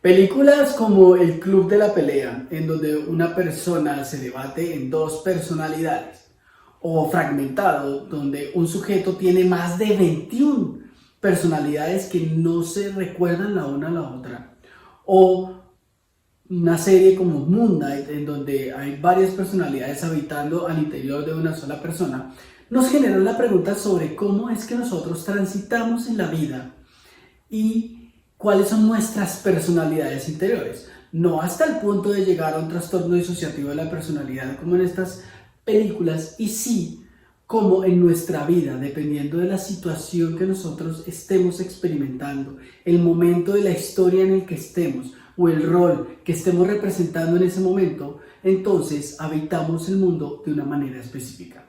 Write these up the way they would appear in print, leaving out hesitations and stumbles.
Películas como El Club de la Pelea, en donde una persona se debate en dos personalidades, o Fragmentado, donde un sujeto tiene más de 21 personalidades que no se recuerdan la una a la otra, o una serie como Moon Knight, en donde hay varias personalidades habitando al interior de una sola persona, nos generan la pregunta sobre cómo es que nosotros transitamos en la vida y cuáles son nuestras personalidades interiores. No hasta el punto de llegar a un trastorno disociativo de la personalidad como en estas películas, y sí como en nuestra vida, dependiendo de la situación que nosotros estemos experimentando, el momento de la historia en el que estemos o el rol que estemos representando en ese momento, entonces habitamos el mundo de una manera específica.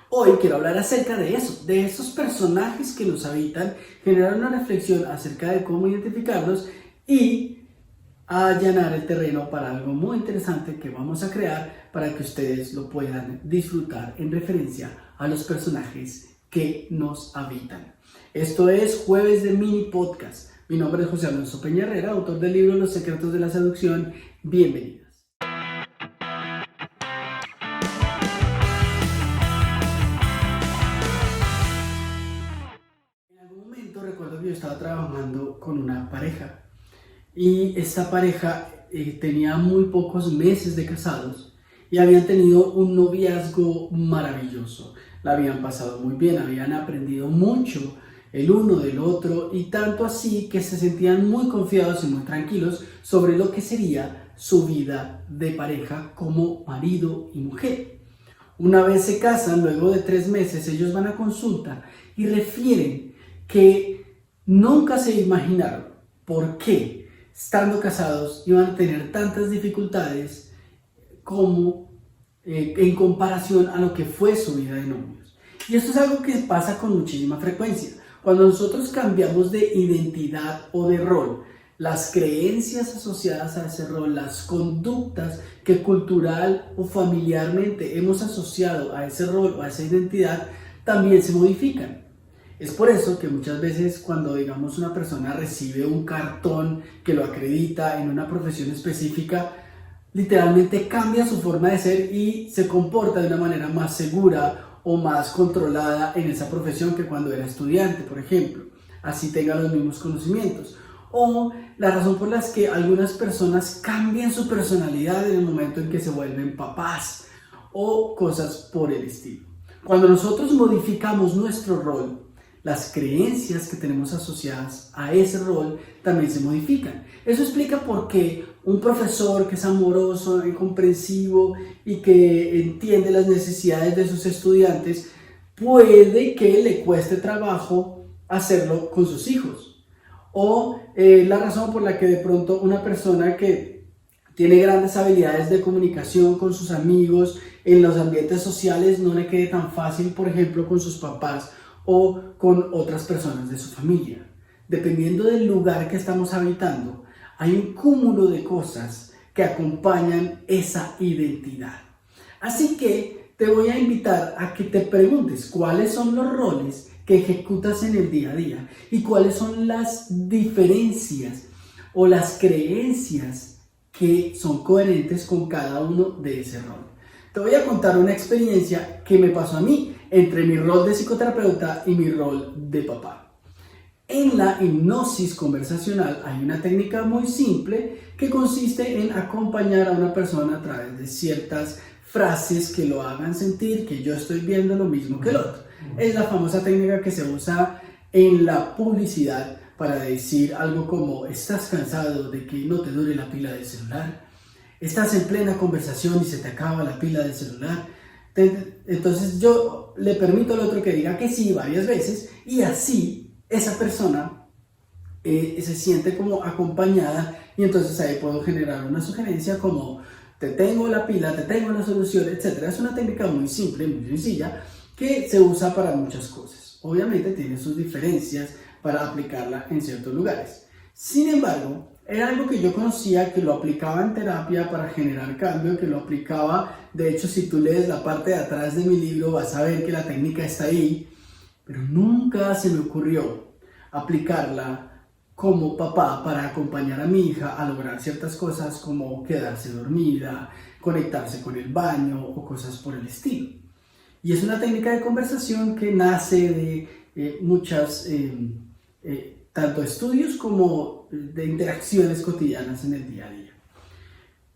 Hoy quiero hablar acerca de eso, de esos personajes que nos habitan, generar una reflexión acerca de cómo identificarlos y allanar el terreno para algo muy interesante que vamos a crear para que ustedes lo puedan disfrutar en referencia a los personajes que nos habitan. Esto es Jueves de Mini Podcast. Mi nombre es José Alonso Peña Herrera, autor del libro Los Secretos de la Seducción. Bienvenidos. En algún momento recuerdo que yo estaba trabajando con una pareja y esta pareja tenía muy pocos meses de casados y habían tenido un noviazgo maravilloso. La habían pasado muy bien, habían aprendido mucho el uno del otro, y tanto así que se sentían muy confiados y muy tranquilos sobre lo que sería su vida de pareja como marido y mujer. Una vez se casan, luego de 3 meses, ellos van a consulta y refieren que nunca se imaginaron por qué, estando casados, iban a tener tantas dificultades como en comparación a lo que fue su vida de novios. Y esto es algo que pasa con muchísima frecuencia. Cuando nosotros cambiamos de identidad o de rol, las creencias asociadas a ese rol, las conductas que cultural o familiarmente hemos asociado a ese rol o a esa identidad también se modifican. Es por eso que muchas veces cuando, digamos, una persona recibe un cartón que lo acredita en una profesión específica, literalmente cambia su forma de ser y se comporta de una manera más segura o más controlada en esa profesión que cuando era estudiante, por ejemplo, así tenga los mismos conocimientos. O la razón por la que algunas personas cambian su personalidad en el momento en que se vuelven papás o cosas por el estilo. Cuando nosotros modificamos nuestro rol, las creencias que tenemos asociadas a ese rol también se modifican. Eso explica por qué un profesor que es amoroso y comprensivo y que entiende las necesidades de sus estudiantes, puede que le cueste trabajo hacerlo con sus hijos. O la razón por la que de pronto una persona que tiene grandes habilidades de comunicación con sus amigos en los ambientes sociales no le quede tan fácil, por ejemplo, con sus papás o con otras personas de su familia. Dependiendo del lugar que estamos habitando, hay un cúmulo de cosas que acompañan esa identidad. Así que te voy a invitar a que te preguntes cuáles son los roles que ejecutas en el día a día y cuáles son las diferencias o las creencias que son coherentes con cada uno de ese rol. Te voy a contar una experiencia que me pasó a mí entre mi rol de psicoterapeuta y mi rol de papá. En la hipnosis conversacional hay una técnica muy simple que consiste en acompañar a una persona a través de ciertas frases que lo hagan sentir que yo estoy viendo lo mismo que el otro. Es la famosa técnica que se usa en la publicidad para decir algo como: ¿estás cansado de que no te dure la pila del celular? ¿Estás en plena conversación y se te acaba la pila del celular? Entonces yo le permito al otro que diga que sí varias veces, y así esa persona se siente como acompañada, y entonces ahí puedo generar una sugerencia como: te tengo la pila, te tengo la solución, etc. Es una técnica muy simple, muy sencilla, que se usa para muchas cosas. Obviamente tiene sus diferencias para aplicarla en ciertos lugares. Sin embargo, era algo que yo conocía, que lo aplicaba en terapia para generar cambio, que lo aplicaba. De hecho, si tú lees la parte de atrás de mi libro, vas a ver que la técnica está ahí, pero nunca se me ocurrió aplicarla como papá para acompañar a mi hija a lograr ciertas cosas como quedarse dormida, conectarse con el baño o cosas por el estilo. Y es una técnica de conversación que nace de muchas, tanto estudios como de interacciones cotidianas en el día a día.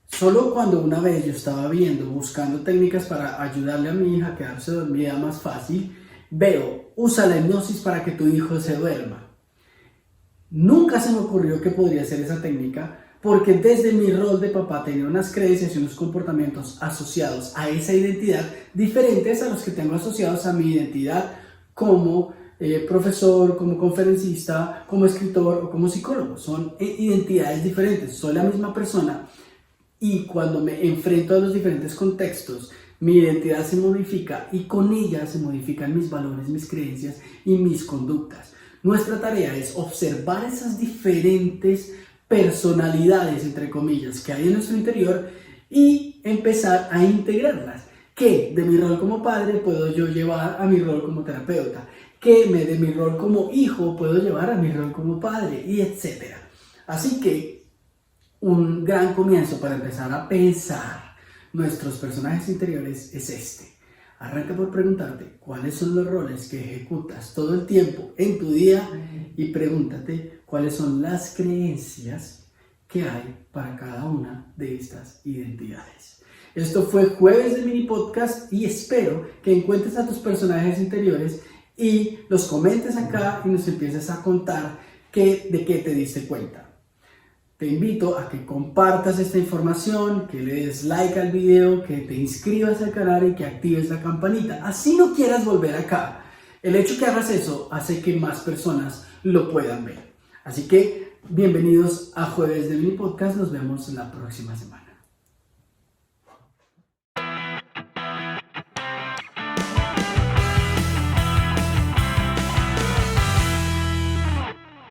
Solo cuando una vez yo estaba buscando técnicas para ayudarle a mi hija a quedarse dormida más fácil, veo, usa la hipnosis para que tu hijo se duerma. Nunca se me ocurrió que podría ser esa técnica porque desde mi rol de papá tenía unas creencias y unos comportamientos asociados a esa identidad diferentes a los que tengo asociados a mi identidad como profesor, como conferencista, como escritor o como psicólogo. Son identidades diferentes, soy la misma persona y cuando me enfrento a los diferentes contextos, mi identidad se modifica y con ella se modifican mis valores, mis creencias y mis conductas. Nuestra tarea es observar esas diferentes personalidades, entre comillas, que hay en nuestro interior y empezar a integrarlas. ¿Qué de mi rol como padre puedo yo llevar a mi rol como terapeuta? ¿Qué de mi rol como hijo puedo llevar a mi rol como padre? Y etcétera. Así que un gran comienzo para empezar a pensar nuestros personajes interiores es este. Arranca por preguntarte cuáles son los roles que ejecutas todo el tiempo en tu día y pregúntate cuáles son las creencias que hay para cada una de estas identidades. Esto fue Jueves de Mini Podcast y espero que encuentres a tus personajes interiores y los comentes acá y nos empieces a contar de qué te diste cuenta. Te invito a que compartas esta información, que le des like al video, que te inscribas al canal y que actives la campanita. Así no quieras volver acá. El hecho que hagas eso hace que más personas lo puedan ver. Así que bienvenidos a Jueves de Mini Podcast. Nos vemos la próxima semana.